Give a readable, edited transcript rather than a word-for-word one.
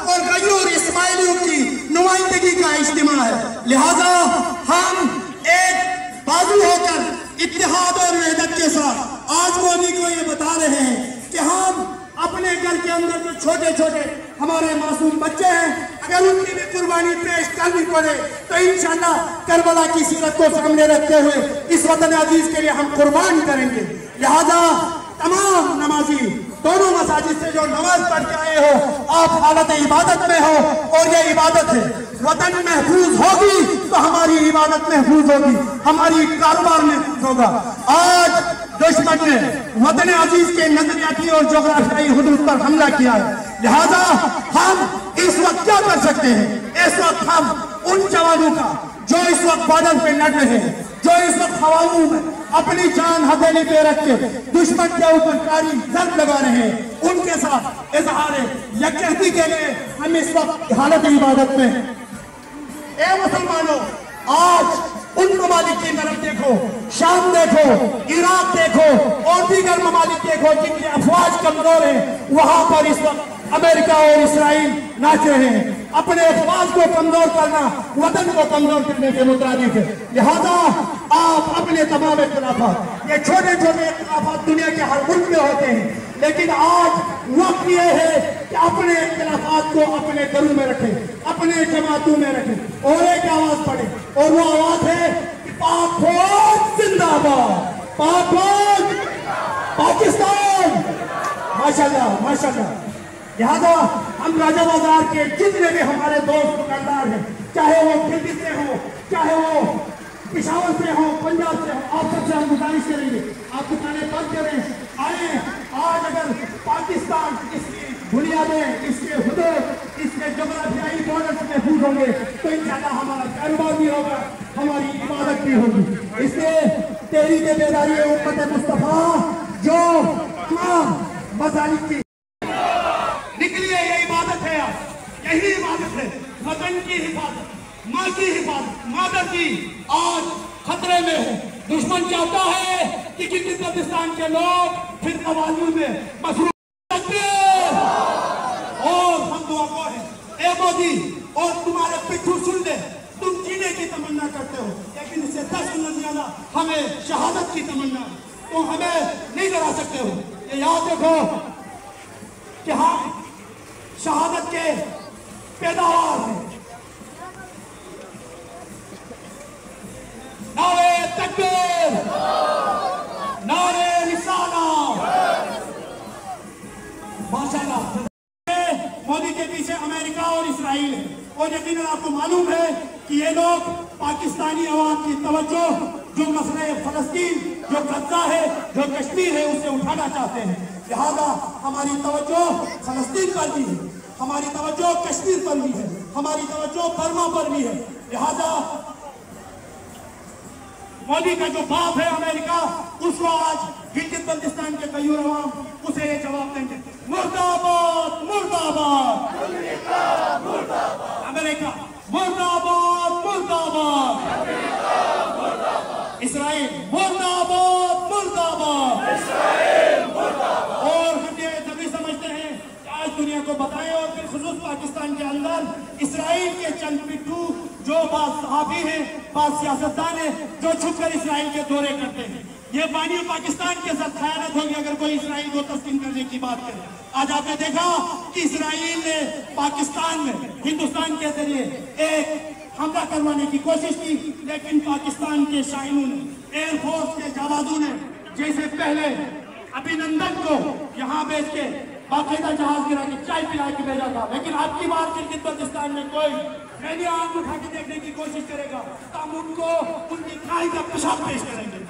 اور غیور اسماعیلیوں کی نمائندگی کا اجتماع ہے، لہذا ہم ایک بازو ہو کر اتحاد اور وحدت کے ساتھ آج مودی کو یہ بتا رہے ہیں کہ ہم اپنے گھر کے اندر جو چھوٹے چھوٹے ہمارے معصوم بچے ہیں، اگر ان کی بھی قربانی پیش کرنی پڑے تو انشاءاللہ کربلا کی سیرت کو سامنے رکھتے ہوئے اس وطن عزیز کے لیے ہم قربان کریں گے۔ لہذا تمام نمازی دونوں مساجد سے جو نماز پڑھ کے آئے ہو، آپ حالت عبادت میں ہو اور یہ عبادت ہے، وطن محفوظ ہوگی تو ہماری عبادت محفوظ ہوگی، ہماری کاروبار محفوظ ہوگا۔ آج دشمن نے وطن عزیز کے نظریاتی اور جغرافیائی حدود پر حملہ کیا ہے، لہذا ہم اس وقت کیا کر سکتے ہیں؟ اس وقت ہم ان جوانوں کا جو اس وقت بارڈر پہ لڑ رہے ہیں، جو اس وقت ہواؤں میں اپنی جان ہتھیلی پہ رکھ کے دشمن کے اوپر کاری ضرب لگا رہے ہیں، ان کے ساتھ اظہار یکجہتی کے لیے ہم اس وقت حالت عبادت میں ہیں۔ اے مسلمانوں، آج ان ممالک کی طرف دیکھو، شام دیکھو، عراق دیکھو اور دیگر ممالک دیکھو جن کی افواج کمزور ہیں، وہاں پر اس وقت امریکہ اور اسرائیل ناچ رہے ہیں۔ اپنے افواج کو کمزور کرنا وطن کو کمزور کرنے کے مترادف ہے، لہذا آپ اپنے تمام اختلافات، یہ چھوٹے چھوٹے اختلافات دنیا کے ہر ملک میں ہوتے ہیں، لیکن آج وقت یہ ہے کہ اپنے اختلافات کو اپنے گھروں میں رکھیں، اپنے جماعتوں میں رکھیں اور ایک آواز پڑھیں، اور وہ آواز ہے کہ پاک فوج زندہ باد، پاک فوج پاکستان، ماشاءاللہ ماشاءاللہ۔ لہذا ہم راجہ بازار کے جتنے بھی ہمارے دوست دکاندار ہیں، چاہے وہ کھلکی سے ہوں، چاہے وہ پشاور سے ہوں، پنجاب سے ہوں، آپ سب سے ہم گزارش کریں گے آپ دکانیں بند کریں، آئیں۔ آج اگر پاکستان اس کی بنیادیں، اس کے حدود، اس کے جغرافیائی بارڈرز محفوظ ہوں گے تو انشاءاللہ ہمارا کاروبار بھی ہوگا، ہماری عبادت بھی ہوگی۔ اس لیے تحریک بیداری امت مصطفیٰ جو تمام مذاہب کی نکلیے، یہ عبادت ہے، یہی عبادت ہے، وطن کی حفاظت، ماں کی حفاظت، مادر کی آج خطرے میں ہے۔ دشمن چاہتا ہے کہ گلگت بلتستان کے لوگ پھر قوانین میں مصروف رکھتے ہیں، اور ہم دعا گو ہیں اے مودی، اور تمہارے پٹھو سن لے، تم جینے کی تمنا کرتے ہو لیکن اس سے 10 گنا زیادہ ہمیں شہادت کی تمنا ہے، تو ہمیں نہیں ڈرا سکتے ہو۔ یہ یاد رکھو کہ ہم شہادت کے پیداوار ہیں۔ نعرہ تکبیر، نعرہ رسالہ، ماشاءاللہ۔ مودی کے پیچھے امریکہ اور اسرائیل ہے، اور یقیناً آپ کو معلوم ہے کہ یہ لوگ پاکستانی عوام کی توجہ جو مسئلہ فلسطین، جو غزہ ہے، جو کشمیر ہے، اسے اٹھانا چاہتے ہیں، لہذا ہماری توجہ فلسطین پر بھی ہے، ہماری توجہ کشمیر پر بھی ہے، ہماری توجہ برما پر بھی ہے، لہذا مودی کا جو باپ ہے امریکہ، اس کو آج گلگت بلتستان کے غیور عوام اسے یہ جواب دیں گے، مرد آباد، مرد آباد، امریکہ مرد آباد، مرد آباد، اسرائیل مرد آباد، مرد آباد، اور ہم یہ جب بھی سمجھتے ہیں کہ آج دنیا کو بتائیں، اور پھر خصوص پاکستان کے اندر اسرائیل کے چند پٹھو جو بعض صحافی ہیں، بعض سیاستدان ہیں جو چھپ کر اسرائیل کے دورے کرتے ہیں، یہ بانی پاکستان کے ساتھ خیانت ہوگی اگر کوئی اسرائیل کو تسلیم کرنے کی بات کرے۔ آج آپ نے دیکھا کہ اسرائیل نے پاکستان میں ہندوستان کے ذریعے ایک حملہ کروانے کی کوشش کی، لیکن پاکستان کے شاہینوں نے، ایئر فورس کے جوادوں نے، جیسے پہلے ابھینندن کو یہاں بیچ کے باقاعدہ جہاز گرا کے چائے پلا کے بھیجا تھا، لیکن آپ کی بار گلگت بلتستان میں کوئی میں آنکھ اٹھا کے دیکھنے کی کوشش کرے گا تو ہم ان کو ان کی کھائی کا پیشاب پیش کریں گے۔